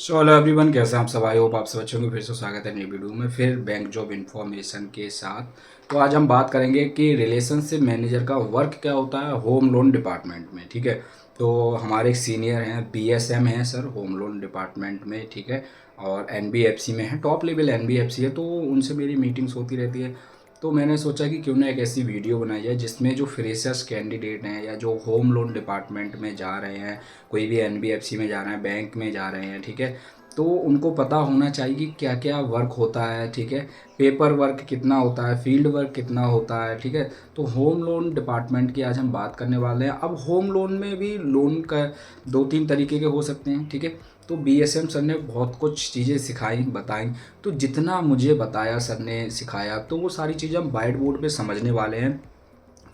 So hello everyone, कैसे हैं आप सब। आई होप आप सब अच्छे होंगे। फिर से स्वागत है नई वीडियो में, फिर बैंक जॉब इन्फॉर्मेशन के साथ। तो आज हम बात करेंगे कि रिलेशनशिप मैनेजर का वर्क क्या होता है होम लोन डिपार्टमेंट में। ठीक है, तो हमारे एक सीनियर हैं, बीएसएम हैं सर होम लोन डिपार्टमेंट में। ठीक है, और एनबीएफसी में है, टॉप लेवल एनबीएफसी है, तो उनसे मेरी मीटिंग्स होती रहती है। तो मैंने सोचा कि क्यों ना एक ऐसी वीडियो बनाई जाए जिसमें जो फ्रेशर्स कैंडिडेट हैं या जो होम लोन डिपार्टमेंट में जा रहे हैं, कोई भी एनबीएफसी में जा रहे हैं, बैंक में जा रहे हैं, ठीक है, तो उनको पता होना चाहिए कि क्या क्या वर्क होता है। ठीक है, पेपर वर्क कितना होता है, फील्ड वर्क कितना होता है। ठीक है, तो होम लोन डिपार्टमेंट की आज हम बात करने वाले हैं। अब होम लोन में भी लोन का दो तीन तरीके के हो सकते हैं। ठीक है, तो बीएसएम सर ने बहुत कुछ चीज़ें सिखाई बताई। तो जितना मुझे बताया सर ने सिखाया, तो वो सारी चीज़ें हम वाइट बोर्ड पे समझने वाले हैं।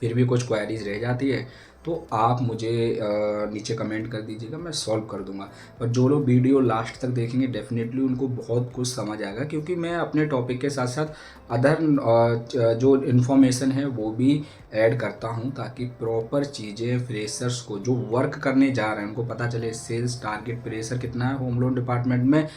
फिर भी कुछ क्वेरीज रह जाती है तो आप मुझे नीचे कमेंट कर दीजिएगा, मैं सॉल्व कर दूंगा। पर जो लोग वीडियो लास्ट तक देखेंगे डेफिनेटली उनको बहुत कुछ समझ आएगा, क्योंकि मैं अपने टॉपिक के साथ साथ अदर जो इन्फॉर्मेशन है वो भी ऐड करता हूं, ताकि प्रॉपर चीज़ें फ्रेशर्स को जो वर्क करने जा रहे हैं उनको पता चले। सेल्स टारगेट प्रेशर कितना है होम लोन डिपार्टमेंट में,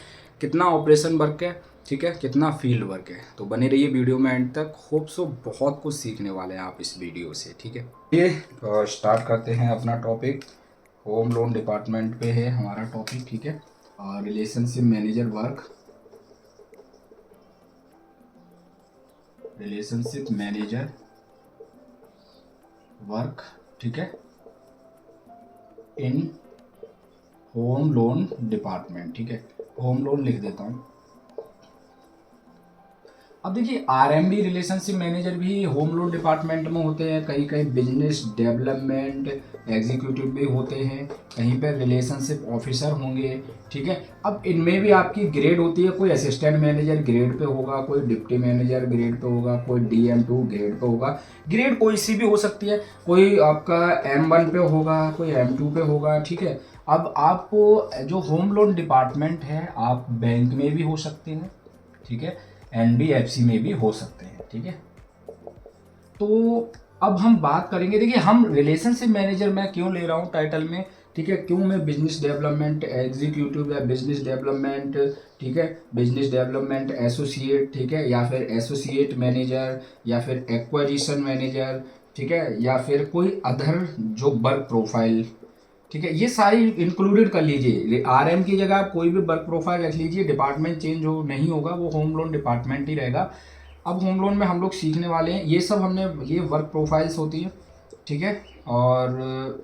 कितना ऑपरेशन वर्क है, ठीक है, कितना फील्ड वर्क है। तो बने रहिए वीडियो में एंड तक। होप सो बहुत कुछ सीखने वाले हैं आप इस वीडियो से। ठीक है, ये स्टार्ट करते हैं अपना टॉपिक। होम लोन डिपार्टमेंट पे है हमारा टॉपिक। ठीक है, relationship manager work, relationship manager work, ठीक है, इन होम लोन डिपार्टमेंट। ठीक है, होम लोन लिख देता हूँ। अब देखिए, आरएमडी रिलेशनशिप मैनेजर भी होम लोन डिपार्टमेंट में होते हैं, कहीं कहीं बिजनेस डेवलपमेंट एग्जीक्यूटिव भी होते हैं, कहीं पर रिलेशनशिप ऑफिसर होंगे। ठीक है, अब इनमें भी आपकी ग्रेड होती है, कोई असिस्टेंट मैनेजर ग्रेड पे होगा, कोई डिप्टी मैनेजर ग्रेड पे होगा, कोई DM2 ग्रेड पे होगा। ग्रेड कोई सी भी हो सकती है, कोई आपका M1 पे होगा, कोई M2 पे होगा। ठीक है, अब आपको जो होम लोन डिपार्टमेंट है आप बैंक में भी हो सकते हैं, ठीक है, एनबीएफसी में भी हो सकते हैं। ठीक है, तो अब हम बात करेंगे। देखिए, हम रिलेशनशिप मैनेजर मैं क्यों ले रहा हूँ टाइटल में, ठीक है, क्यों मैं बिजनेस डेवलपमेंट एग्जीक्यूटिव या बिजनेस डेवलपमेंट, ठीक है, बिजनेस डेवलपमेंट एसोसिएट, ठीक है, या फिर एसोसिएट मैनेजर, या फिर एक्वाजिशन मैनेजर, ठीक है, या फिर कोई अदर जो वर्क प्रोफाइल, ठीक है, ये सारी इंक्लूडेड कर लीजिए। आरएम की जगह आप कोई भी वर्क प्रोफाइल रख लीजिए, डिपार्टमेंट चेंज हो नहीं होगा, वो होम लोन डिपार्टमेंट ही रहेगा। अब होम लोन में हम लोग सीखने वाले हैं ये सब, हमने ये वर्क प्रोफाइल्स होती है, ठीक है, और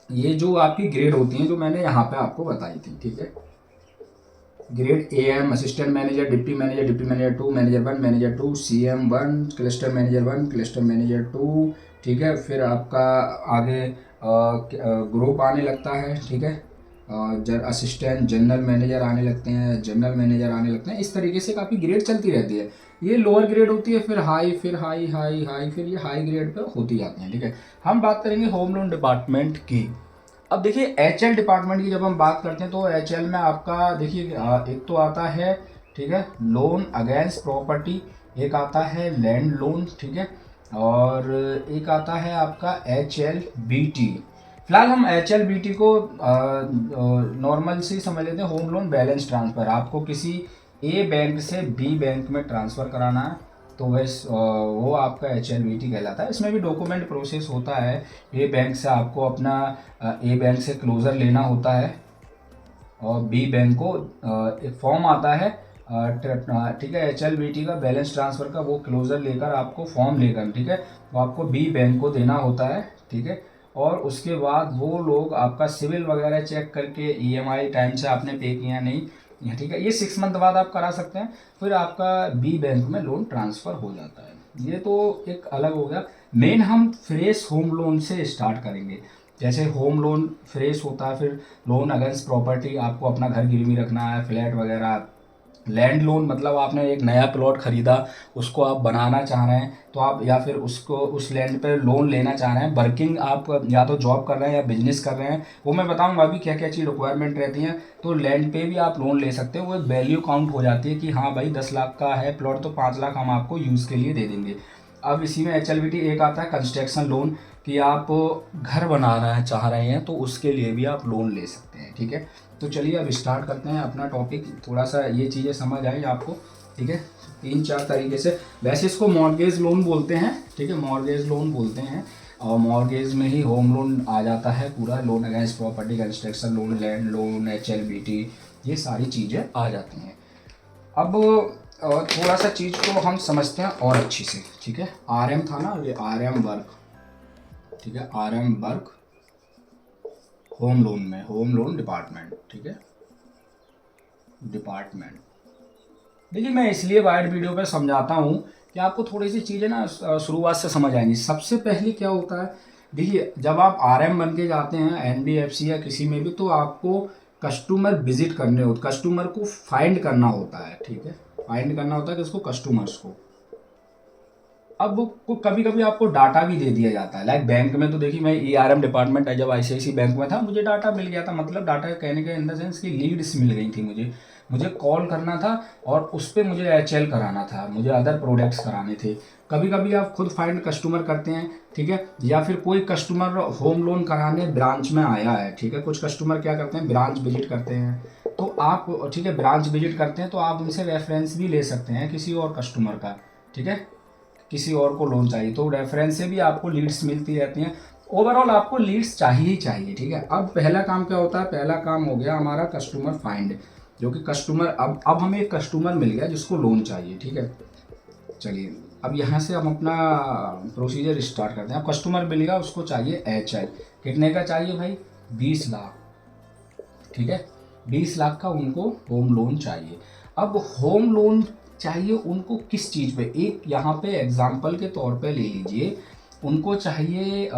ये जो आपकी ग्रेड होती हैं जो मैंने यहाँ पे आपको बताई थी। ठीक है, grade AM assistant manager, deputy manager, deputy manager 2, manager 1, manager 2, CM1, cluster manager 1, cluster manager 2। ठीक है, फिर आपका आगे ग्रुप आने लगता है। ठीक है, असिस्टेंट जनरल मैनेजर आने लगते हैं, जनरल मैनेजर आने लगते हैं। इस तरीके से काफ़ी ग्रेड चलती रहती है। ये लोअर ग्रेड होती है, फिर हाई, फिर हाई हाई हाई, फिर ये हाई ग्रेड पर होती जाती हैं। ठीक है, हम बात करेंगे होम लोन डिपार्टमेंट की। अब देखिए, HL डिपार्टमेंट की जब हम बात करते हैं तो HL में आपका देखिए एक तो आता है, ठीक है, लोन अगेंस्ट प्रॉपर्टी, एक आता है लैंड लोन, ठीक है, और एक आता है आपका HLBT। फिलहाल हम HLBT को नॉर्मल से समझ लेते हैं, होम लोन बैलेंस ट्रांसफ़र। आपको किसी A बैंक से B बैंक में ट्रांसफ़र कराना है तो वो आपका HLBT कहलाता है। इसमें भी डॉक्यूमेंट प्रोसेस होता है। A बैंक से आपको अपना A बैंक से क्लोज़र लेना होता है, और B बैंक को एक फॉर्म आता है, ठीक है, HLBT का बैलेंस ट्रांसफ़र का, वो क्लोज़र लेकर आपको फॉर्म लेकर, ठीक है, वो आपको B बैंक को देना होता है। ठीक है, और उसके बाद वो लोग आपका सिविल वगैरह चेक करके EMI टाइम से आपने पे किया नहीं, ठीक है, ये 6 मंथ बाद आप करा सकते हैं, फिर आपका B बैंक में लोन ट्रांसफ़र हो जाता है। ये तो एक अलग हो गया। मेन हम फ्रेश होम लोन से स्टार्ट करेंगे। जैसे होम लोन फ्रेश होता है, फिर लोन अगेंस्ट प्रॉपर्टी, आपको अपना घर गिरवी रखना है, फ्लैट वगैरह। लैंड लोन मतलब आपने एक नया प्लॉट खरीदा, उसको आप बनाना चाह रहे हैं, तो आप या फिर उसको उस लैंड पर लोन लेना चाह रहे हैं। वर्किंग आप या तो जॉब कर रहे हैं या बिजनेस कर रहे हैं, वो मैं बताऊंगा अभी क्या क्या चीज़ रिक्वायरमेंट रहती हैं। तो लैंड पे भी आप लोन ले सकते हो, वो एक वैल्यू काउंट हो जाती है कि हाँ भाई 10 लाख का है प्लॉट तो 5 लाख हम आपको यूज़ के लिए दे देंगे। अब इसी में HLBT एक आता है कंस्ट्रक्शन लोन, कि आप घर बनाना चाह रहे हैं तो उसके लिए भी आप लोन ले सकते हैं। ठीक है, तो चलिए अब स्टार्ट करते हैं अपना टॉपिक। थोड़ा सा ये चीज़ें समझ आई आपको, ठीक है। 3-4 तरीके से, वैसे इसको मॉर्गेज लोन बोलते हैं, ठीक है, मॉर्गेज लोन बोलते हैं। और मॉर्गेज में ही होम लोन आ जाता है पूरा, loan against property, construction loan, land loan, HLBT, ये सारी चीज़ें आ जाती हैं। अब थोड़ा सा चीज़ को हम समझते हैं और अच्छी से, ठीक है। RM था ना, ये RM वर्क, ठीक है, RM वर्क होम लोन में, होम लोन डिपार्टमेंट, ठीक है, डिपार्टमेंट। देखिए मैं इसलिए वाइड वीडियो पे समझाता हूँ कि आपको थोड़ी सी चीज़ें ना शुरुआत से समझ आएंगी। सबसे पहले क्या होता है, देखिए जब आप RM बन के जाते हैं NBFC या किसी में भी, तो आपको कस्टमर विजिट करने होते, कस्टमर को फाइंड करना होता है, ठीक है, फाइंड करना होता है किसको, कस्टमर्स को। अब को कभी कभी आपको डाटा भी दे दिया जाता है, लाइक बैंक में तो देखिए मैं ERM डिपार्टमेंट है, जब ICICI बैंक में था मुझे डाटा मिल गया था, मतलब डाटा कहने के इन द सेंस की लीड्स मिल गई थी मुझे कॉल करना था और उस पर मुझे HL कराना था, मुझे अदर प्रोडक्ट्स कराने थे। कभी कभी आप खुद फाइंड कस्टमर करते हैं, ठीक है, या फिर कोई कस्टमर होम लोन कराने ब्रांच में आया है, ठीक है, कुछ कस्टमर क्या करते हैं, ब्रांच विजिट करते हैं, तो आप, ठीक है, ब्रांच विजिट करते हैं तो आप उनसे रेफरेंस भी ले सकते हैं किसी और कस्टमर का, ठीक है, किसी और को लोन चाहिए तो रेफरेंस से भी आपको लीड्स मिलती रहती हैं। ओवरऑल आपको लीड्स चाहिए ही चाहिए, ठीक है। अब पहला काम क्या होता है, पहला काम हो गया हमारा कस्टमर फाइंड, जो कि कस्टमर, अब हमें एक कस्टमर मिल गया जिसको लोन चाहिए, ठीक है। चलिए अब यहाँ से हम अपना प्रोसीजर स्टार्ट करते हैं। अब कस्टमर मिल गया, उसको चाहिए HL, कितने का चाहिए भाई, 20 लाख, ठीक है, 20 लाख का उनको होम लोन चाहिए। अब होम लोन चाहिए उनको किस चीज़ पे, एक यहाँ पे एग्जाम्पल के तौर पे ले लीजिए, उनको चाहिए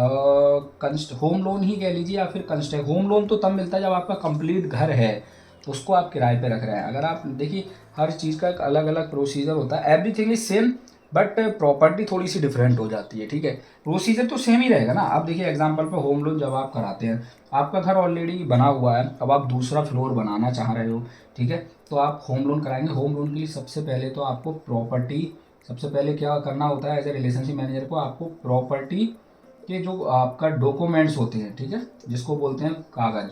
होम लोन ही कह लीजिए या फिर कंस्ट्रक्ट। होम लोन तो तब मिलता है जब आपका कंप्लीट घर है, उसको आप किराए पे रख रहे हैं। अगर आप देखिए हर चीज़ का एक अलग अलग प्रोसीजर होता है, everything is same but property थोड़ी सी डिफरेंट हो जाती है, ठीक है। प्रोसीजर तो सेम ही रहेगा ना। आप देखिए एग्जांपल पे होम लोन जब आप कराते हैं, आपका घर ऑलरेडी बना हुआ है, अब आप दूसरा फ्लोर बनाना चाह रहे हो, ठीक है, तो आप होम लोन कराएंगे। होम लोन के लिए सबसे पहले तो आपको प्रॉपर्टी, सबसे पहले क्या करना होता है एज ए रिलेशनशिप मैनेजर को, आपको प्रॉपर्टी के जो आपका डॉक्यूमेंट्स होते हैं, ठीक है, जिसको बोलते हैं कागज,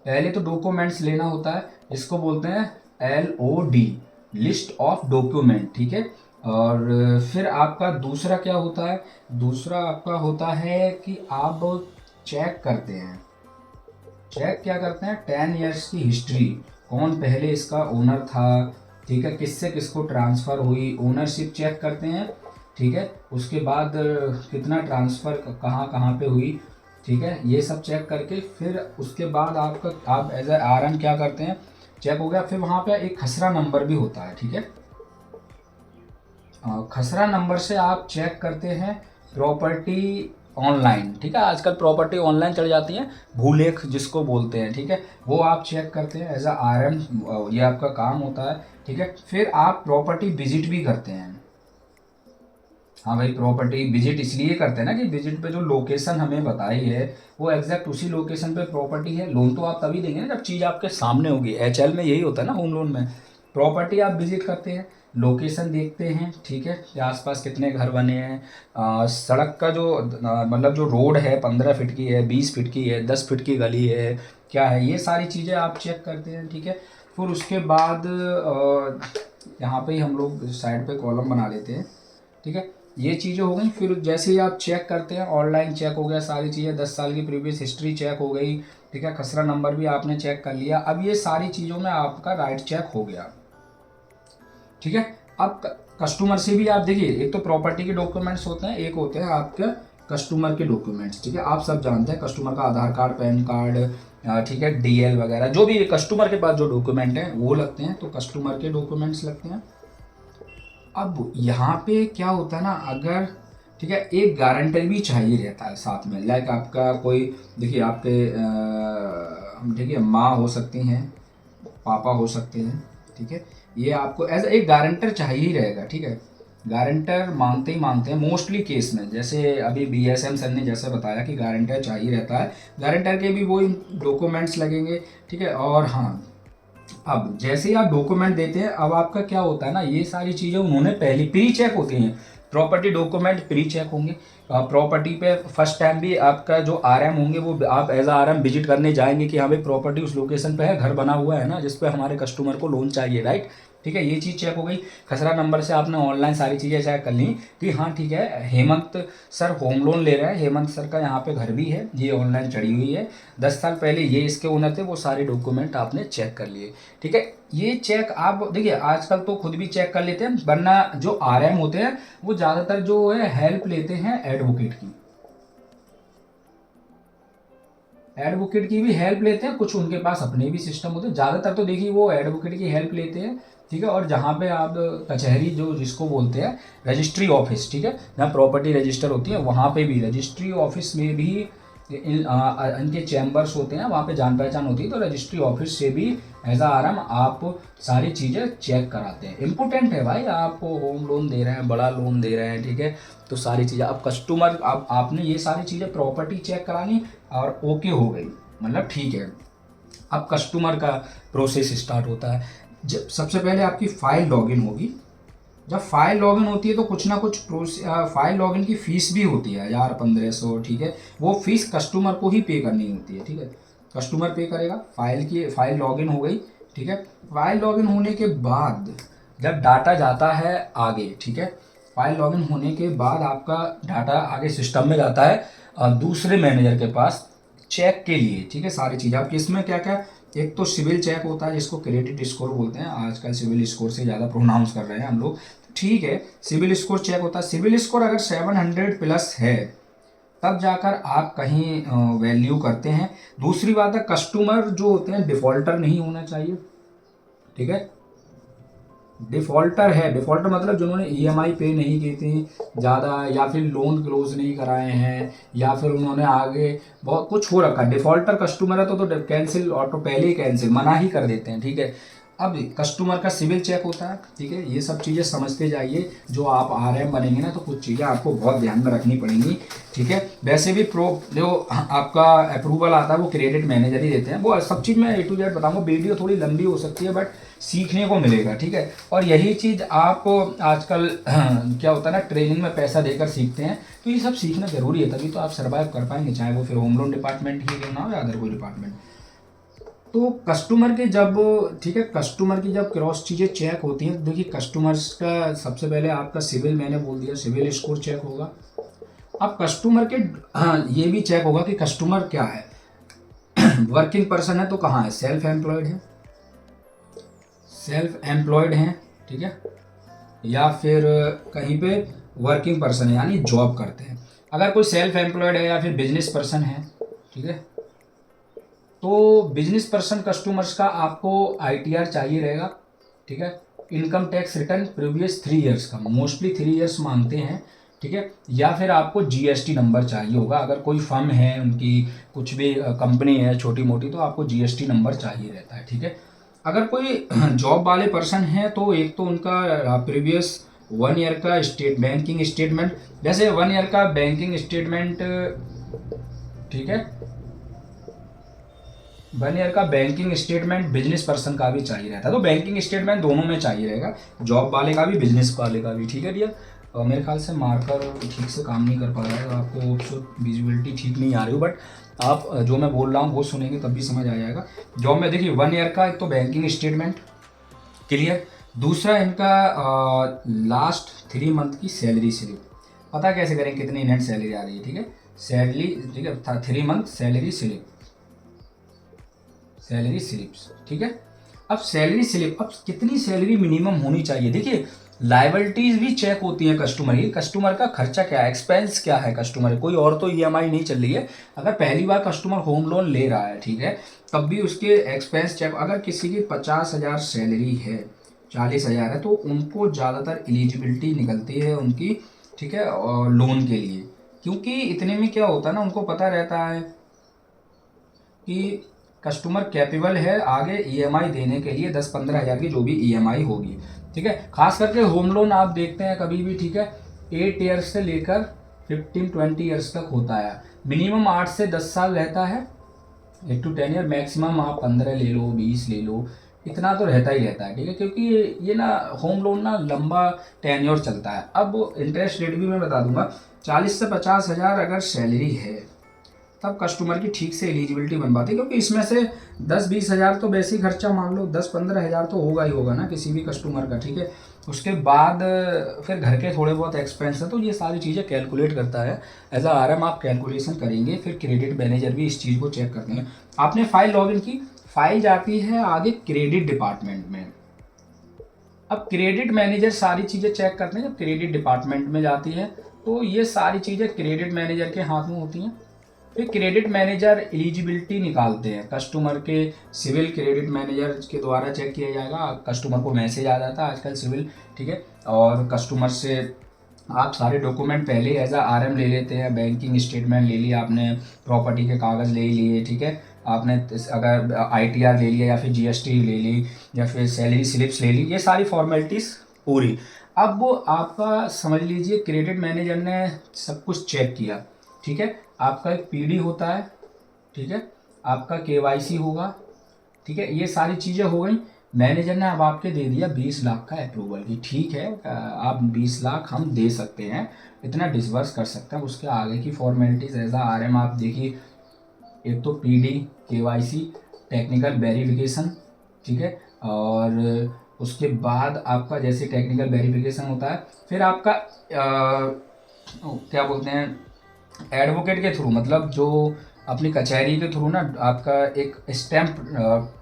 पहले तो डॉक्यूमेंट्स लेना होता है, जिसको बोलते हैं LOD, लिस्ट ऑफ डॉक्यूमेंट, ठीक है। और फिर आपका दूसरा क्या होता है, दूसरा आपका होता है कि आप चेक करते हैं, चेक क्या करते हैं, 10 ईयर्स की हिस्ट्री, कौन पहले इसका ओनर था, ठीक है, किससे किसको ट्रांसफ़र हुई, ओनरशिप चेक करते हैं, ठीक है, उसके बाद कितना ट्रांसफ़र कहाँ कहाँ पे हुई, ठीक है, ये सब चेक करके फिर उसके बाद आप एज ए RM क्या करते हैं, चेक हो गया, फिर वहाँ पे एक खसरा नंबर भी होता है, ठीक है। खसरा नंबर से आप चेक करते हैं प्रॉपर्टी ऑनलाइन, ठीक है, आजकल प्रॉपर्टी ऑनलाइन चल जाती है, भूलेख जिसको बोलते हैं, ठीक है, वो आप चेक करते हैं एज अ RM, ये आपका काम होता है, ठीक है। फिर आप प्रॉपर्टी विजिट भी करते हैं। हाँ भाई, प्रॉपर्टी विजिट इसलिए करते हैं ना कि विजिट पे जो लोकेशन हमें बताई है वो एग्जैक्ट उसी लोकेशन पे प्रॉपर्टी है। लोन तो आप तभी देंगे ना जब चीज़ आपके सामने होगी। HL में यही होता है ना, होम लोन में प्रॉपर्टी आप विजिट करते हैं, लोकेशन देखते हैं, ठीक है, कि आसपास कितने घर बने हैं, सड़क का जो मतलब जो रोड है 15 फीट की है, 20 फीट की है, 10 फीट की गली है, क्या है, ये सारी चीज़ें आप चेक करते हैं, ठीक है। फिर उसके बाद यहाँ पे ही हम लोग साइड पे कॉलम बना लेते हैं, ठीक है, ये चीज़ें हो गई। फिर जैसे ही आप चेक करते हैं, ऑनलाइन चेक हो गया सारी चीज़ें, 10 साल की प्रीवियस हिस्ट्री चेक हो गई, ठीक है, खसरा नंबर भी आपने चेक कर लिया। अब ये सारी चीज़ों में आपका राइट चेक हो गया, ठीक है। अब कस्टमर से भी आप देखिए, एक तो प्रॉपर्टी के डॉक्यूमेंट्स होते हैं, एक होते हैं आपके कस्टमर के डॉक्यूमेंट्स, ठीक है। आप सब जानते हैं कस्टमर का आधार कार्ड, पैन कार्ड, ठीक है, DL वगैरह, जो भी कस्टमर के पास जो डॉक्यूमेंट हैं वो लगते हैं, तो कस्टमर के डॉक्यूमेंट्स लगते हैं। अब यहाँ पे क्या होता है ना, अगर, ठीक है, एक गारंटर भी चाहिए रहता है साथ में, लाइक आपका कोई, देखिए आपके ठीक है, माँ हो सकती हैं, पापा हो सकते हैं, ठीक है, ये आपको एज एक गारंटर चाहिए ही रहेगा, ठीक है। गारंटर मांगते ही मांगते हैं मोस्टली केस में, जैसे अभी BSM सर ने जैसे बताया कि गारंटर चाहिए रहता है, गारंटर के भी वो डॉक्यूमेंट्स लगेंगे, ठीक है। और हाँ, अब जैसे ही आप डॉक्यूमेंट देते हैं, अब आपका क्या होता है ना, ये सारी चीज़ें उन्होंने पहले प्री चेक होती हैं, प्रॉपर्टी डॉक्यूमेंट प्री चेक होंगे, प्रॉपर्टी पे फर्स्ट टाइम भी आपका जो आरएम होंगे वो आप एज आरएम विजिट करने जाएंगे कि हाँ भाई प्रॉपर्टी उस लोकेशन पे है, घर बना हुआ है ना जिस पे हमारे कस्टमर को लोन चाहिए, राइट। ठीक है, ये चीज़ चेक हो गई। खसरा नंबर से आपने ऑनलाइन सारी चीज़ें चेक कर ली कि हाँ ठीक है हेमंत सर होम लोन ले रहे हैं, हेमंत सर का यहाँ पे घर भी है, ये ऑनलाइन चढ़ी हुई है, 10 साल पहले ये इसके ओनर थे, वो सारे डॉक्यूमेंट आपने चेक कर लिए। ठीक है, ये चेक आप देखिए आजकल तो खुद भी चेक कर लेते हैं, वरना जो आरएम होते हैं वो ज़्यादातर जो है हेल्प लेते हैं एडवोकेट की, एडवोकेट की भी हेल्प लेते हैं, कुछ उनके पास अपने भी सिस्टम होते हैं, ज़्यादातर तो देखिए वो एडवोकेट की हेल्प लेते हैं। ठीक है, और जहाँ पे आप कचहरी जो जिसको बोलते हैं रजिस्ट्री ऑफिस, ठीक है, जहाँ प्रॉपर्टी रजिस्टर होती है वहाँ पे भी रजिस्ट्री ऑफिस में भी इनके चैम्बर्स होते हैं, वहाँ पे जान पहचान होती है, तो रजिस्ट्री ऑफिस से भी एज आरएम आप सारी चीज़ें चेक कराते हैं। इम्पोर्टेंट है भाई, आप होम लोन दे रहे हैं, बड़ा लोन दे रहे हैं, ठीक है, तो सारी चीज़ें अब कस्टमर आपने ये सारी चीज़ें प्रॉपर्टी चेक करानी और ओके हो गई, मतलब ठीक है। अब कस्टमर का प्रोसेस स्टार्ट होता है। जब सबसे पहले आपकी फ़ाइल लॉगिन होगी, जब फाइल लॉगिन होती है तो कुछ ना कुछ फाइल लॉगिन की फ़ीस भी होती है 1000-1500, ठीक है, वो फीस कस्टमर को ही पे करनी होती है। ठीक है, कस्टमर पे करेगा। फाइल लॉगिन हो गई, ठीक है। फाइल लॉगिन होने के बाद जब डाटा जाता है आगे, ठीक है, फाइल लॉगिन होने के बाद आपका डाटा आगे सिस्टम में जाता है दूसरे मैनेजर के पास चेक के लिए। ठीक है, सारी चीज़ आपकी इसमें क्या क्या, एक तो सिविल चेक होता है जिसको क्रेडिट स्कोर बोलते हैं, आजकल सिविल स्कोर से ज़्यादा प्रोनाउंस कर रहे हैं हम लोग, ठीक है। सिविल स्कोर चेक होता है, सिविल स्कोर अगर 700 प्लस है तब जाकर आप कहीं वैल्यू करते हैं। दूसरी बात है कस्टमर जो होते हैं डिफ़ॉल्टर नहीं होना चाहिए, ठीक है। डिफ़ॉल्टर है, डिफ़ॉल्टर मतलब जिन्होंने ईएमआई पे नहीं की थी ज़्यादा, या फिर लोन क्लोज नहीं कराए हैं, या फिर उन्होंने आगे बहुत कुछ हो रखा है। डिफ़ॉल्टर कस्टमर है तो कैंसिल ऑटो पहले ही कैंसिल मना ही कर देते हैं, ठीक है। अब कस्टमर का सिविल चेक होता है, ठीक है, ये सब चीज़ें समझते जाइए। जो आप आरएम बनेंगे ना तो कुछ चीज़ें आपको बहुत ध्यान में रखनी पड़ेंगी, ठीक है। वैसे भी जो आपका अप्रूवल आता है वो क्रेडिट मैनेजर ही देते हैं, वो सब चीज़ मैं A to Z बताऊँगा। वीडियो थोड़ी लंबी हो सकती है बट सीखने को मिलेगा, ठीक है। और यही चीज़ आप आजकल क्या होता है ना, ट्रेनिंग में पैसा देकर सीखते हैं, तो ये सब सीखना ज़रूरी है, तभी तो आप सर्वाइव कर पाएंगे, चाहे वो फिर होम लोन डिपार्टमेंट ही क्यों ना हो या अदर कोई डिपार्टमेंट। तो कस्टमर के जब, ठीक है, कस्टमर की जब क्रॉस चीज़ें चेक होती हैं, देखिए कस्टमर्स का सबसे पहले आपका सिविल, मैंने बोल दिया सिविल स्कोर चेक होगा। अब कस्टमर के हाँ ये भी चेक होगा कि कस्टमर क्या है, वर्किंग पर्सन है तो कहाँ है, सेल्फ एम्प्लॉयड है, सेल्फ एम्प्लॉयड हैं, ठीक है, या फिर कहीं पे वर्किंग पर्सन है यानी जॉब करते हैं। अगर कोई सेल्फ एम्प्लॉयड है या फिर बिजनेस पर्सन है, ठीक है, तो बिजनेस पर्सन कस्टमर्स का आपको ITR चाहिए रहेगा, ठीक है, income tax return previous 3 years का, मोस्टली 3 ईयर्स मांगते हैं, ठीक है। या फिर आपको GST नंबर चाहिए होगा, अगर कोई फर्म है उनकी कुछ भी कंपनी है छोटी मोटी तो आपको GST नंबर चाहिए रहता है, ठीक है। अगर कोई जॉब वाले पर्सन है तो एक तो उनका प्रीवियस 1 ईयर का बैंकिंग स्टेटमेंट, जैसे 1 ईयर का बैंकिंग स्टेटमेंट, ठीक है, 1 ईयर का बैंकिंग स्टेटमेंट बिजनेस पर्सन का भी चाहिए रहता है, तो बैंकिंग स्टेटमेंट दोनों में चाहिए रहेगा, जॉब वाले का भी बिजनेस वाले का भी, ठीक है डियर। मेरे ख्याल से मार्कर ठीक से काम नहीं कर पा रहा है, आपको विजुअलिटी ठीक नहीं आ रही हो, बट आप जो मैं बोल रहा हूँ वो सुनेंगे तब भी समझ आ जाएगा। जॉब में देखिए 1 ईयर का एक तो बैंकिंग स्टेटमेंट क्लियर, दूसरा इनका लास्ट 3 मंथ की सैलरी स्लिप, पता कैसे करें कितनी नेट सैलरी आ रही है, ठीक है, सैलरी, ठीक है, 3 month salary slip, salary slips, ठीक है। अब सैलरी स्लिप, अब कितनी सैलरी मिनिमम होनी चाहिए, देखिए लाइबिलिटीज भी चेक होती है कस्टमर की, कस्टमर का खर्चा क्या है, एक्सपेंस क्या है कस्टमर, कोई और तो EMI नहीं चल रही है। अगर पहली बार कस्टमर होम लोन ले रहा है, ठीक है, तब भी उसके एक्सपेंस चेक, अगर किसी की 50,000 सैलरी है, 40,000 है, तो उनको ज़्यादातर एलिजिबिलिटी निकलती है उनकी, ठीक है, और लोन के लिए, क्योंकि इतने में क्या होता है ना, उनको पता रहता है कि कस्टमर कैपेबल है आगे EMI देने के लिए 10-15 हज़ार की जो भी EMI होगी, ठीक है। खास करके होम लोन आप देखते हैं कभी भी, ठीक है, 8 ईयर्स से लेकर 15-20 ईयर्स तक होता है, मिनिमम 8 से 10 साल रहता है, 8 to 10 ईयर, मैक्सिमम आप 15 ले लो, 20 ले लो, इतना तो रहता ही रहता है, ठीक है, क्योंकि ये ना होम लोन ना लंबा टेन्योर चलता है। अब इंटरेस्ट रेट भी मैं बता दूंगा, 40 से 50 हज़ार अगर सैलरी है तब कस्टमर की ठीक से एलिजिबिलिटी बन पाती है, क्योंकि इसमें से 10-20 हज़ार तो वैसे ही खर्चा मान लो, 10-15 हज़ार तो होगा ही होगा ना किसी भी कस्टमर का, ठीक है। उसके बाद फिर घर के थोड़े बहुत एक्सपेंस है, तो ये सारी चीज़ें कैलकुलेट करता है। एज अ आरएम आप कैलकुलेशन करेंगे, फिर क्रेडिट मैनेजर भी इस चीज़ को चेक करते हैं। आपने फाइल लॉगिन की, फाइल जाती है आगे क्रेडिट डिपार्टमेंट में। अब क्रेडिट मैनेजर सारी चीज़ें चेक करते हैं, जब क्रेडिट डिपार्टमेंट में जाती है तो ये सारी चीज़ें क्रेडिट मैनेजर के हाथ में होती हैं। फिर क्रेडिट मैनेजर एलिजिबिलिटी निकालते हैं, कस्टमर के सिविल क्रेडिट मैनेजर के द्वारा चेक किया जाएगा। कस्टमर को मैसेज आ जाता है आजकल सिविल, ठीक है, और कस्टमर से आप सारे डॉक्यूमेंट पहले एज अ आरएम ले लेते हैं। बैंकिंग स्टेटमेंट ले लिया आपने, प्रॉपर्टी के कागज़ ले लिए, ठीक है, आपने अगर आईटीआर ले लिया या फिर जीएसटी ले ली या फिर सैलरी स्लिप्स ले ली, ये सारी फॉर्मेलिटीज़ पूरी। अब वो आपका समझ लीजिए क्रेडिट मैनेजर ने सब कुछ चेक किया, ठीक है, आपका एक पीडी होता है, ठीक है, आपका केवाईसी होगा, ठीक है, ये सारी चीज़ें हो गई। मैनेजर ने अब आपके दे दिया 20 लाख का अप्रूवल की, ठीक है, आप 20 लाख हम दे सकते हैं, इतना डिसबर्स कर सकते हैं। उसके आगे की फॉर्मेलिटीज़ एज आ आरएम आप देखिए, एक तो पीडी, केवाईसी, टेक्निकल वेरिफिकेशन, ठीक है, और उसके बाद आपका जैसे टेक्निकल वेरिफिकेशन होता है, फिर आपका क्या बोलते हैं, एडवोकेट के थ्रू, मतलब जो अपनी कचहरी के थ्रू ना आपका एक स्टैम्प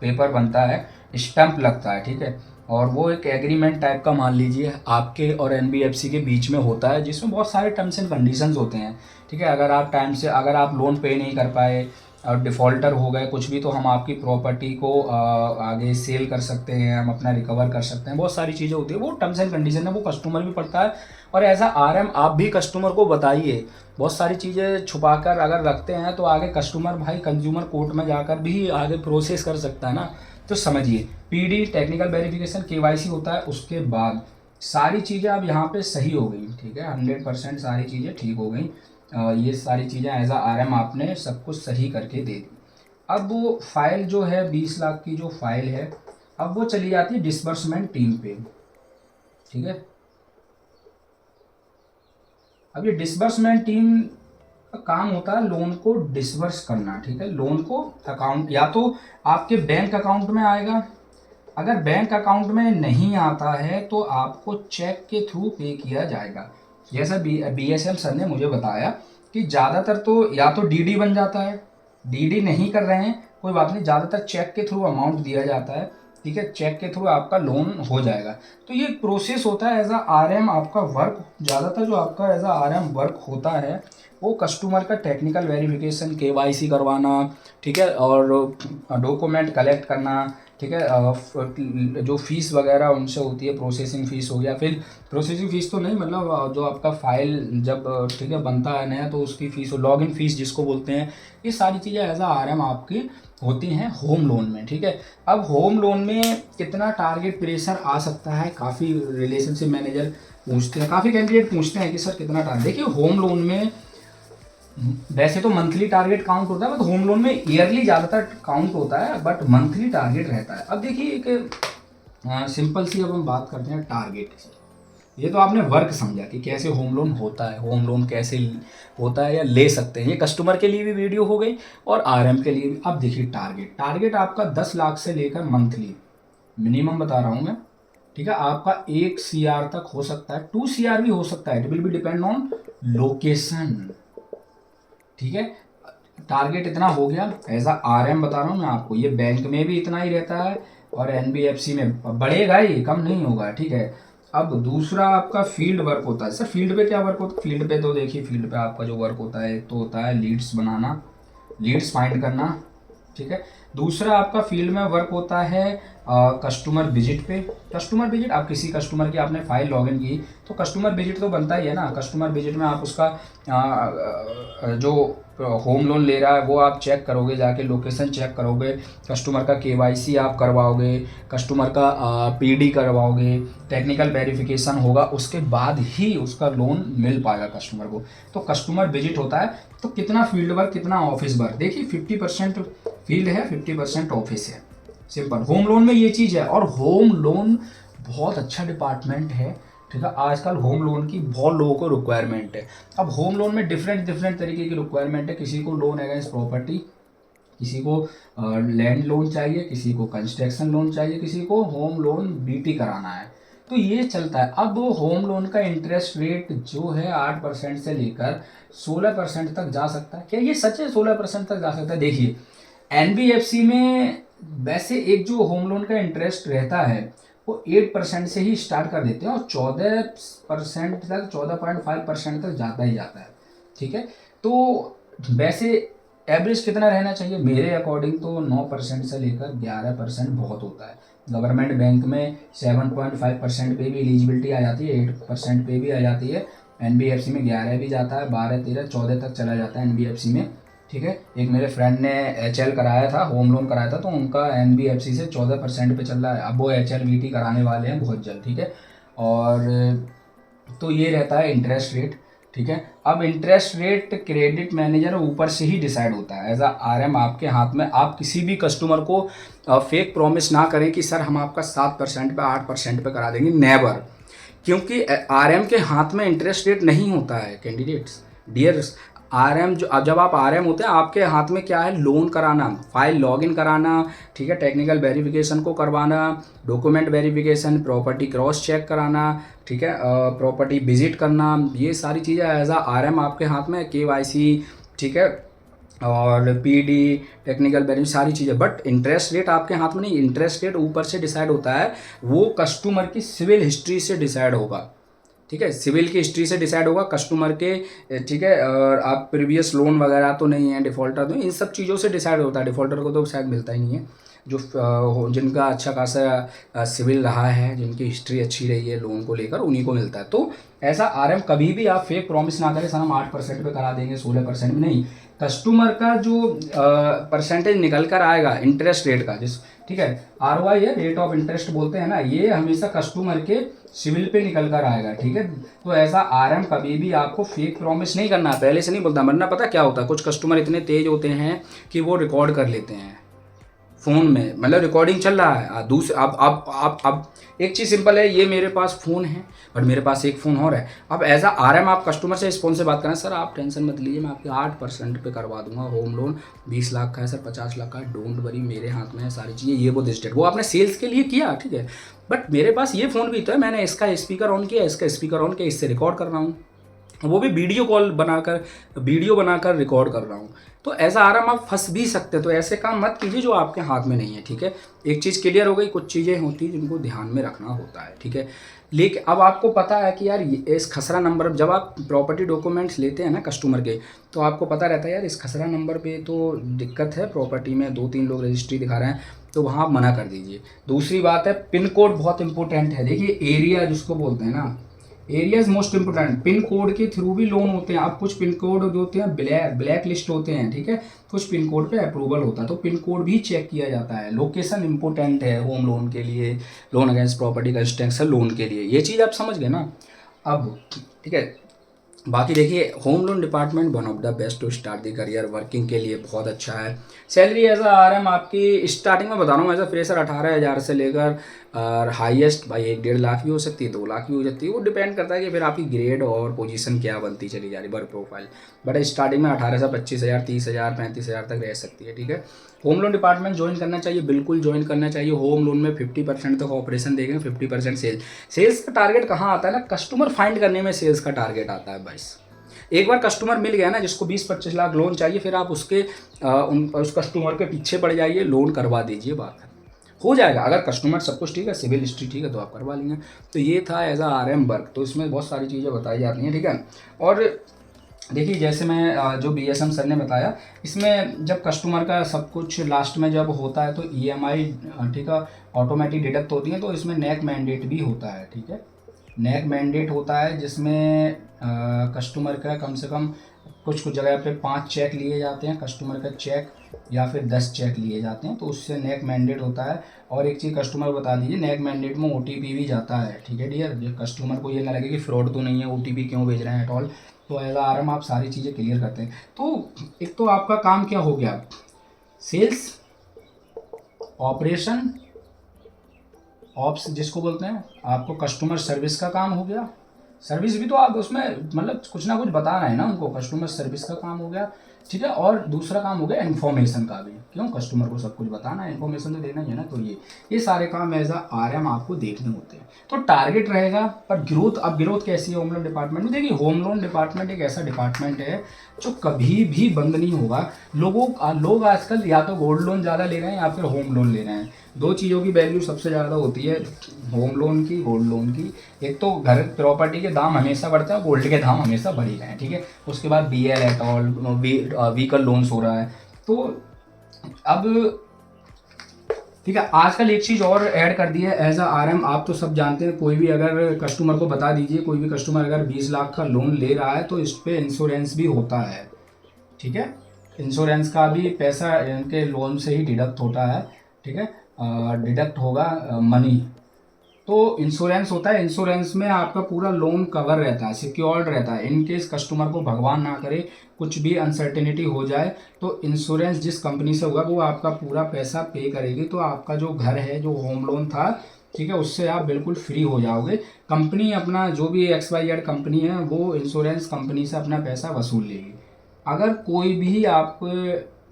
पेपर बनता है, स्टैम्प लगता है, ठीक है, और वो एक एग्रीमेंट टाइप का मान लीजिए आपके और एनबीएफसी के बीच में होता है, जिसमें बहुत सारे टर्म्स एंड कंडीशंस होते हैं, ठीक है। अगर आप टाइम से, अगर आप लोन पे नहीं कर पाए और डिफ़ॉल्टर हो गए कुछ भी, तो हम आपकी प्रॉपर्टी को आगे सेल कर सकते हैं, हम अपना रिकवर कर सकते हैं, बहुत सारी चीज़ें होती है। वो टर्म्स एंड कंडीशन है, वो कस्टमर भी पढ़ता है, और एज आ आरएम आप भी कस्टमर को बताइए। बहुत सारी चीज़ें छुपाकर अगर रखते हैं तो आगे कस्टमर भाई कंज्यूमर कोर्ट में जाकर भी आगे प्रोसेस कर सकता है ना। तो समझिए, पीडी टेक्निकल वेरिफिकेशन, केवाईसी होता है, उसके बाद सारी चीज़ें अब यहाँ पे सही हो गई, ठीक है, 100% सारी चीज़ें ठीक हो गई। ये सारी चीज़ें एज आ आरएम आपने सब कुछ सही करके दे दी। अब वो फाइल जो है 20 लाख की जो फाइल है, अब वो चली जाती है डिसबर्समेंट टीम पे, ठीक है। अब ये डिसबर्समेंट टीम का काम होता है लोन को डिसबर्स करना, ठीक है, लोन को अकाउंट, या तो आपके बैंक अकाउंट में आएगा, अगर बैंक अकाउंट में नहीं आता है तो आपको चेक के थ्रू पे किया जाएगा। जैसा बीएसएल सर ने मुझे बताया कि ज़्यादातर तो या तो डीडी बन जाता है, डीडी नहीं कर रहे हैं कोई बात नहीं, ज़्यादातर चेक के थ्रू अमाउंट दिया जाता है, ठीक है, चेक के थ्रू आपका लोन हो जाएगा। तो ये प्रोसेस होता है एज आ आरएम आपका वर्क, ज़्यादातर जो आपका एज आ आरएम वर्क होता है वो कस्टमर का टेक्निकल वेरिफिकेशन, केवाईसी करवाना, ठीक है, और डॉक्यूमेंट कलेक्ट करना, ठीक है, जो फीस वगैरह उनसे होती है, प्रोसेसिंग फ़ीस हो गया, फिर प्रोसेसिंग फ़ीस तो नहीं, मतलब जो आपका फ़ाइल जब ठीक है बनता है नया तो उसकी फ़ीस, लॉगिन फ़ीस जिसको बोलते हैं, ये सारी चीज़ें एज आ आरएम आपकी होती हैं होम लोन में, ठीक है। अब होम लोन में कितना टारगेट प्रेशर आ सकता है, काफ़ी रिलेशनशिप मैनेजर पूछते हैं, काफ़ी कैंडिडेट पूछते हैं कि सर कितना टारगेट। देखिए होम लोन में वैसे तो मंथली टारगेट काउंट होता है, बट होम लोन में ईयरली ज़्यादातर काउंट होता है, बट मंथली टारगेट रहता है। अब देखिए एक सिंपल सी अब हम बात करते हैं टारगेट की। ये तो आपने वर्क समझा कि कैसे होम लोन होता है, होम लोन कैसे होता है या ले सकते हैं, ये कस्टमर के लिए भी वीडियो हो गई और आरएम के लिए भी। अब देखिए टारगेट आपका 10 लाख से लेकर मंथली मिनिमम बता रहा हूँ मैं, ठीक है, आपका 1 CR तक हो सकता है, 2 CR भी हो सकता है, it will be depend on location, ठीक है। टारगेट इतना हो गया, एज आ आरएम बता रहा हूँ मैं आपको, ये बैंक में भी इतना ही रहता है और एनबीएफसी में बढ़ेगा ही, कम नहीं होगा, ठीक है। अब दूसरा आपका फील्ड वर्क होता है। सर फील्ड पे क्या वर्क होता है? फील्ड पे तो देखिए, फील्ड पे आपका जो वर्क होता है, एक तो होता है लीड्स बनाना, लीड्स फाइंड करना, ठीक है। दूसरा आपका फील्ड में वर्क होता है कस्टमर विजिट पे। कस्टमर विजिट, आप किसी कस्टमर की आपने फाइल लॉगिन की तो कस्टमर विजिट तो बनता ही है ना। कस्टमर विजिट में आप उसका जो होम लोन ले रहा है वो आप चेक करोगे, जाके लोकेशन चेक करोगे, कस्टमर का केवाईसी आप करवाओगे, कस्टमर का पीडी करवाओगे, टेक्निकल वेरिफिकेशन होगा, उसके बाद ही उसका लोन मिल पाएगा कस्टमर को। तो कस्टमर विजिट होता है। तो कितना फील्ड वर्क, कितना ऑफिस वर्क, देखिए 50% फील्ड है, 50% ऑफिस है, सिंपल। होम लोन में ये चीज़ है, और होम लोन बहुत अच्छा डिपार्टमेंट है, ठीक है। आजकल होम लोन की बहुत लोगों को रिक्वायरमेंट है। अब होम लोन में डिफरेंट डिफरेंट तरीके की रिक्वायरमेंट है। किसी को लोन अगेंस्ट प्रॉपर्टी, किसी को लैंड लोन चाहिए, किसी को कंस्ट्रक्शन लोन चाहिए, किसी को होम लोन बीटी कराना है, तो ये चलता है। अब होम लोन का इंटरेस्ट रेट जो है 8% से लेकर 16% तक जा सकता है। क्या ये सच है? 16% तक जा सकता है। देखिए एनबीएफसी में वैसे एक जो होम लोन का इंटरेस्ट रहता है वो 8% से ही स्टार्ट कर देते हैं, और 14% तक, 14.5% तक जाता ही जाता है, ठीक है। तो वैसे एवरेज कितना रहना चाहिए? मेरे अकॉर्डिंग तो 9% से लेकर 11% बहुत होता है। गवर्नमेंट बैंक में 7.5% पे भी एलिजिबिलिटी आ जाती है, 8% पे भी आ जाती है। एनबीएफसी में 11 भी जाता है, 12, 13, 14 तक चला जाता है एनबीएफसी में, ठीक है। एक मेरे फ्रेंड ने एचएल कराया था, होम लोन कराया था, तो उनका एनबीएफसी से 14% पे चल रहा है। अब वो एचएल वीटी कराने वाले हैं बहुत जल्द, ठीक है। और तो ये रहता है इंटरेस्ट रेट, ठीक है। अब इंटरेस्ट रेट क्रेडिट मैनेजर ऊपर से ही डिसाइड होता है, एज अ आरएम आपके हाथ में। आप किसी भी कस्टमर को फेक प्रॉमिस ना करें कि सर हम आपका 7% पे 8% पे करा देंगे, नेवर। क्योंकि आरएम के हाथ में इंटरेस्ट रेट नहीं होता है कैंडिडेट्स, डियर्स। आरएम जो, अब जब आप आरएम होते हैं आपके हाथ में क्या है? लोन कराना, फाइल लॉगिन कराना, ठीक है, टेक्निकल वेरिफिकेशन को करवाना, document verification, property cross check कराना, ठीक है, प्रॉपर्टी विजिट करना, ये सारी चीज़ें एज आ आरएम आपके हाथ में। केवाईसी, ठीक है, और पीडी, टेक्निकल वेरिफिकेशन, सारी चीज़ें। बट इंटरेस्ट रेट आपके हाथ में नहीं, इंटरेस्ट रेट ऊपर से डिसाइड होता है, वो कस्टमर की सिविल हिस्ट्री से डिसाइड होगा, ठीक है। सिविल की हिस्ट्री से डिसाइड होगा कस्टमर के, ठीक है। और आप प्रीवियस लोन वगैरह तो नहीं है, डिफ़ॉल्टर तो, इन सब चीज़ों से डिसाइड होता है। डिफ़ॉल्टर को तो शायद मिलता ही नहीं है। जो जिनका अच्छा खासा सिविल रहा है, जिनकी हिस्ट्री अच्छी रही है लोन को लेकर, उन्हीं को मिलता है। तो ऐसा आरएम कभी भी आप फेक प्रॉमिस ना करें, सर हम 8% पे करा देंगे, 16% में नहीं। कस्टमर का जो परसेंटेज निकल कर आएगा इंटरेस्ट रेट का, जिस, ठीक है, आरओआई है, रेट ऑफ इंटरेस्ट बोलते हैं ना, ये हमेशा कस्टमर के सिविल पे निकल कर आएगा, ठीक है। तो ऐसा आरएम कभी भी आपको फेक प्रॉमिस नहीं करना, पहले से नहीं बोलता। वरना पता क्या होता है, कुछ कस्टमर इतने तेज होते हैं कि वो रिकॉर्ड कर लेते हैं फ़ोन में, मतलब रिकॉर्डिंग चल रहा है। दूसरे अब एक चीज़ सिंपल है, ये मेरे पास फ़ोन है बट मेरे पास एक फ़ोन और है। अब एज आ आरएम आप कस्टमर से इस फ़ोन से बात करें, सर आप टेंशन मत लीजिए, मैं आपके 8% पे करवा दूंगा होम लोन, 20 लाख का है सर, 50 लाख का है, डोंट वरी, मेरे हाथ में है सारी चीज़ें, ये वो दिस डेट। वो आपने सेल्स के लिए किया, ठीक है, बट मेरे पास ये फ़ोन भी तो है, मैंने इसका स्पीकर ऑन किया, इसका स्पीकर ऑन किया, इससे रिकॉर्ड कर रहा हूँ, वो भी वीडियो कॉल बनाकर, वीडियो बनाकर रिकॉर्ड कर रहा हूँ। तो ऐसा आराम आप फंस भी सकते हैं। तो ऐसे काम मत कीजिए जो आपके हाथ में नहीं है, ठीक है। एक चीज़ क्लियर हो गई, कुछ चीज़ें होती हैं जिनको ध्यान में रखना होता है, ठीक है। लेकिन अब आपको पता है कि यार इस खसरा नंबर, जब आप प्रॉपर्टी डॉक्यूमेंट्स लेते हैं ना कस्टमर के, तो आपको पता रहता है यार इस खसरा नंबर पे तो दिक्कत है, प्रॉपर्टी में 2-3 लोग रजिस्ट्री दिखा रहे हैं, तो वहाँ आप मना कर दीजिए। दूसरी बात है, पिन कोड बहुत इंपॉर्टेंट है। देखिए एरिया जिसको बोलते हैं ना, area is most important. Pin code के थ्रू भी लोन होते हैं। अब कुछ पिन कोड जो होते हैं ब्लैक लिस्ट होते हैं, ठीक है, कुछ पिन कोड पे अप्रूवल होता है, तो पिन कोड भी चेक किया जाता है। लोकेशन इंपॉर्टेंट है होम लोन के लिए, loan against property construction loan के लिए, ये चीज़ आप समझ गए ना। अब ठीक है, बाकी देखिए home loan department one of the best to start the career, working के लिए बहुत अच्छा है। सैलरी एज आ आरएम आपकी स्टार्टिंग में बता रहा हूँ, एज अ फ्रेशर 18,000 से लेकर और हाईएस्ट भाई 1-1.5 लाख भी हो सकती है, 2 लाख भी हो जाती है। वो डिपेंड करता है कि फिर आपकी ग्रेड और पोजीशन क्या बनती चली जा रही, वर्क प्रोफाइल। बट स्टार्टिंग में 18 से 25,000, 30,000, 35,000 तक रह सकती है, ठीक है। होम लोन डिपार्टमेंट ज्वाइन करना चाहिए, बिल्कुल ज्वाइन करना चाहिए। होम लोन में 50% तक ऑपरेशन देखेंगे, 50% सेल्स। सेल्स का टारगेट कहाँ आता है ना, कस्टमर फाइंड करने में सेल्स का टारगेट आता है बस। एक बार कस्टमर मिल गया ना जिसको 20-25 लाख लोन चाहिए, फिर आप उसके उस कस्टमर के पीछे पड़ जाइए, लोन करवा दीजिए, बात हो जाएगा। अगर कस्टमर सब कुछ ठीक है, सिविल हिस्ट्री ठीक है, तो आप करवा लेंगे। तो ये था एज आ आरएम वर्क। तो इसमें बहुत सारी चीज़ें बताई जाती हैं, ठीक है। और देखिए जैसे मैं जो बीएसएम सर ने बताया, इसमें जब कस्टमर का सब कुछ लास्ट में जब होता है तो ईएमआई, ठीक है, ऑटोमेटिक डिडक्ट होती है। तो इसमें नेक मैंडेट भी होता है, ठीक है, नेक मैंडेट होता है, जिसमें कस्टमर का कम से कम कुछ जगह पे 5 चेक लिए जाते हैं, कस्टमर का चेक, या फिर 10 चेक लिए जाते हैं, तो उससे नेक मैंडेट होता है। और एक चीज़ कस्टमर बता दीजिए, नेक मैंडेट में ओटीपी भी जाता है, ठीक है डियर, जो कस्टमर को ये ना लगे कि फ्रॉड तो नहीं है, ओटीपी क्यों भेज रहे हैं एट ऑल। तो एज आरएम आप सारी चीज़ें क्लियर करते हैं। तो एक तो आपका काम क्या हो गया, सेल्स, ऑपरेशन ऑप्स जिसको बोलते हैं, आपको कस्टमर सर्विस का काम हो गया। सर्विस भी तो आप उसमें मतलब कुछ ना कुछ बता रहे हैं ना उनको, कस्टमर सर्विस का काम हो गया, ठीक है। और दूसरा काम हो गया इन्फॉर्मेशन का भी, क्यों, कस्टमर को सब कुछ बताना है, इन्फॉर्मेशन तो देना ही है ना। तो ये सारे काम एज अ RM आपको देखने होते हैं। तो टारगेट रहेगा, पर ग्रोथ, अब ग्रोथ कैसी है होम लोन डिपार्टमेंट में? देखिए, होम लोन डिपार्टमेंट एक ऐसा डिपार्टमेंट है जो कभी भी बंद नहीं होगा। लोग आजकल या तो गोल्ड लोन ज़्यादा ले रहे हैं या फिर होम लोन ले रहे हैं। दो चीज़ों की वैल्यू सबसे ज़्यादा होती है, होम लोन की, गोल्ड लोन की। एक तो घर प्रॉपर्टी के दाम हमेशा बढ़ते हैं, गोल्ड के दाम हमेशा बढ़ ही रहे हैं, ठीक है। उसके बाद BL at all vehicle loans हो रहा है। तो अब ठीक है, आजकल एक चीज़ और ऐड कर दी है एज अ RM। आप तो सब जानते हैं, कोई भी अगर कस्टमर को बता दीजिए, कोई भी कस्टमर अगर 20 लाख का लोन ले रहा है तो इस पर इंश्योरेंस भी होता है, ठीक है। इंश्योरेंस का भी पैसा इनके लोन से ही डिडक्ट होता है, ठीक है। डिडक्ट होगा मनी, तो इंश्योरेंस होता है। इंश्योरेंस में आपका पूरा लोन कवर रहता है, सिक्योर्ड रहता है। इन केस कस्टमर को भगवान ना करे कुछ भी अनसर्टेनिटी हो जाए, तो इंश्योरेंस जिस कंपनी से होगा वो आपका पूरा पैसा पे करेगी। तो आपका जो घर है, जो होम लोन था, ठीक है, उससे आप बिल्कुल फ्री हो जाओगे। कंपनी अपना जो भी XYZ कंपनी है वो इंश्योरेंस कंपनी से अपना पैसा वसूल लेगी। अगर कोई भी आप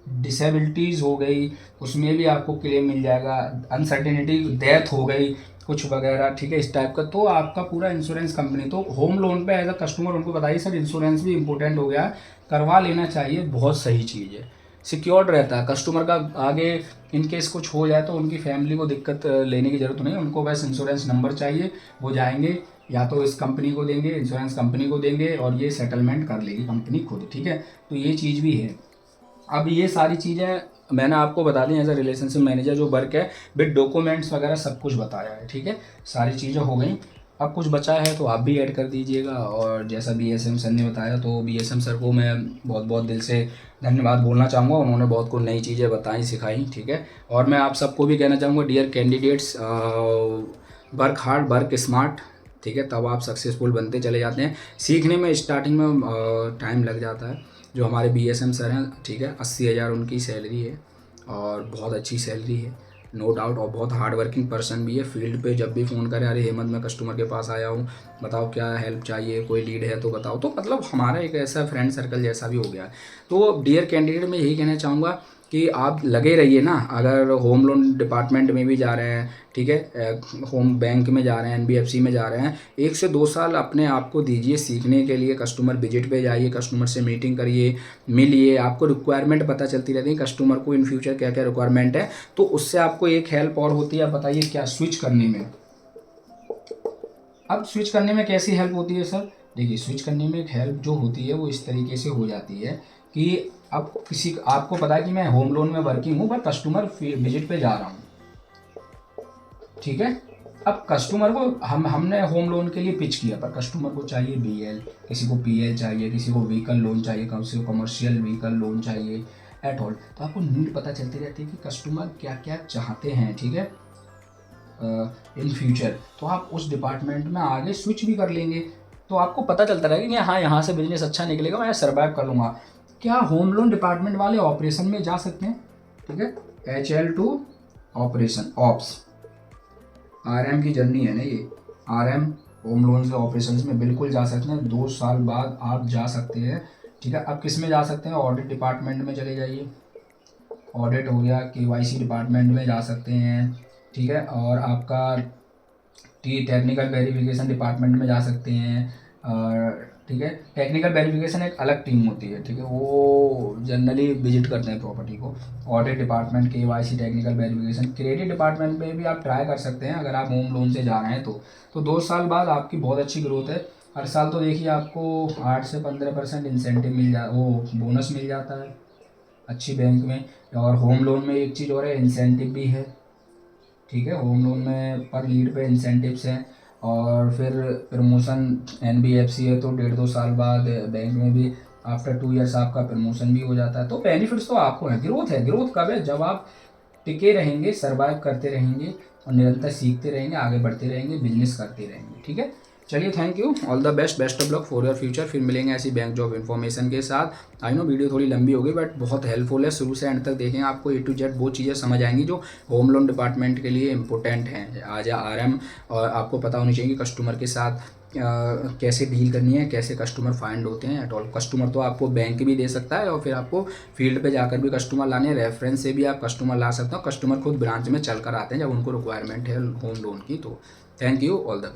डिसेबिलिटीज़ हो गई, उसमें भी आपको क्लेम मिल जाएगा। अनसर्टेनिटी, डेथ हो गई कुछ वगैरह, ठीक है, इस टाइप का, तो आपका पूरा इंश्योरेंस कंपनी। तो होम लोन पे एज अ कस्टमर उनको बताइए सर इंश्योरेंस भी इंपॉर्टेंट हो गया, करवा लेना चाहिए, बहुत सही चीज़ है। सिक्योर्ड रहता है कस्टमर का, आगे इन केस कुछ हो जाए तो उनकी फैमिली को दिक्कत लेने की ज़रूरत नहीं, उनको बस इंश्योरेंस नंबर चाहिए, वो जाएंगे या तो इस कंपनी को देंगे, इंश्योरेंस कंपनी को देंगे, और ये सेटलमेंट कर लेगी कंपनी खुद, ठीक है। तो ये चीज़ भी है। अब ये सारी चीज़ें मैंने आपको बता दी एज अ रिलेशनशिप मैनेजर जो वर्क है, विद डॉक्यूमेंट्स वगैरह सब कुछ बताया है, ठीक है। सारी चीज़ें हो गई। अब कुछ बचा है तो आप भी ऐड कर दीजिएगा। और जैसा BSM सर ने बताया, तो BSM सर को मैं बहुत बहुत दिल से धन्यवाद बोलना चाहूँगा। उन्होंने बहुत कुछ नई चीज़ें बताई, सिखाई, ठीक है। और मैं आप सबको भी कहना चाहूँगा, dear candidates, work hard, work smart, ठीक है, तब आप सक्सेसफुल बनते चले जाते हैं। सीखने में स्टार्टिंग में टाइम लग जाता है। जो हमारे BSM सर हैं, ठीक है, 80,000 उनकी सैलरी है और बहुत अच्छी सैलरी है, नो डाउट। और बहुत हार्ड वर्किंग पर्सन भी है। फील्ड पे जब भी फ़ोन करें, अरे हेमंत मैं कस्टमर के पास आया हूँ, बताओ क्या हेल्प चाहिए, कोई लीड है तो बताओ। तो मतलब हमारा एक ऐसा फ्रेंड सर्कल जैसा भी हो गया है। तो डियर कैंडिडेट, मैं यही कहना चाहूँगा कि आप लगे रहिए ना। अगर होम लोन डिपार्टमेंट में भी जा रहे हैं, ठीक है, होम बैंक में जा रहे हैं, NBFC में जा रहे हैं, 1 से 2 साल अपने आप को दीजिए सीखने के लिए। कस्टमर विजिट पे जाइए, कस्टमर से मीटिंग करिए, मिलिए, आपको रिक्वायरमेंट पता चलती रहती है कस्टमर को इन फ्यूचर क्या क्या रिक्वायरमेंट है। तो उससे आपको एक हेल्प और होती है, बताइए क्या, स्विच करने में। अब स्विच करने में कैसी हेल्प होती है सर? देखिए, स्विच करने में एक हेल्प जो होती है वो इस तरीके से हो जाती है कि अब किसी, आपको पता है कि मैं होम लोन में वर्किंग हूँ, पर कस्टमर विजिट पे जा रहा हूँ, ठीक है। अब कस्टमर को हमने होम लोन के लिए पिच किया, पर कस्टमर को चाहिए BL, किसी को PL चाहिए, किसी को व्हीकल लोन चाहिए, किसी को कमर्शियल व्हीकल लोन चाहिए, एट ऑल। तो आपको नीड पता चलती रहती है कि कस्टमर क्या क्या चाहते हैं, ठीक है, इन फ्यूचर। तो आप उस डिपार्टमेंट में आगे स्विच भी कर लेंगे, तो आपको पता चलता रहेगा कि हाँ, यहाँ से बिजनेस अच्छा निकलेगा, मैं सर्वाइव कर लूँगा। क्या होम लोन डिपार्टमेंट वाले ऑपरेशन में जा सकते हैं, ठीक है, HL to operation, ops, RM की जर्नी है ना ये। RM होम लोन से ऑपरेशन में बिल्कुल जा सकते हैं, 2 साल बाद आप जा सकते हैं, ठीक है। अब किस में जा सकते हैं? ऑडिट डिपार्टमेंट में चले जाइए, ऑडिट हो गया, KYC डिपार्टमेंट में जा सकते हैं, ठीक है। और आपका टेक्निकल वेरिफिकेशन डिपार्टमेंट में जा सकते हैं, ठीक है। टेक्निकल वेरिफिकेशन एक अलग टीम होती है, ठीक है, वो जनरली विजिट करते हैं प्रॉपर्टी को। Audit department, KYC, technical verification, credit department में भी आप ट्राई कर सकते हैं अगर आप होम लोन से जा रहे हैं तो 2 साल बाद आपकी बहुत अच्छी ग्रोथ है। हर साल तो देखिए आपको 8 से 15% इंसेंटिव वो बोनस मिल जाता है अच्छी बैंक में। और होम लोन में एक चीज़ और है, इंसेंटिव भी है, ठीक है। होम लोन में पर लीड पे इंसेंटिव्स हैं। और फिर प्रमोशन, NBFC है तो 1.5-2 साल बाद बैंक में भी आफ्टर 2 ईयर्स आपका प्रमोशन भी हो जाता है। तो बेनिफिट्स तो आपको है। ग्रोथ कब है? जब आप टिके रहेंगे, सर्वाइव करते रहेंगे और निरंतर सीखते रहेंगे, आगे बढ़ते रहेंगे, बिजनेस करते रहेंगे, ठीक है। चलिए, thank you, all the best, best of luck for your future. फिर मिलेंगे ऐसी बैंक जॉब इन्फॉर्मेशन के साथ। आई नो वीडियो थोड़ी लंबी हो गई बट बहुत हेल्पफुल है, शुरू से एंड तक देखें, आपको A to Z वो चीज़ें समझ आएंगी जो होम लोन डिपार्टमेंट के लिए इंपॉर्टेंट हैं। आज RM और आपको पता होनी चाहिए कि कस्टमर के साथ कैसे डील करनी है, कैसे कस्टमर फाइंड होते हैं एट ऑल। कस्टमर तो आपको बैंक भी दे सकता है और फिर आपको फील्ड पे जाकर भी कस्टमर लाने हैं, रेफरेंस से भी आप कस्टमर ला सकते हो। कस्टमर खुद ब्रांच में चल कर आते हैं जब उनको रिक्वायरमेंट है होम लोन की। तो थैंक यू, ऑल द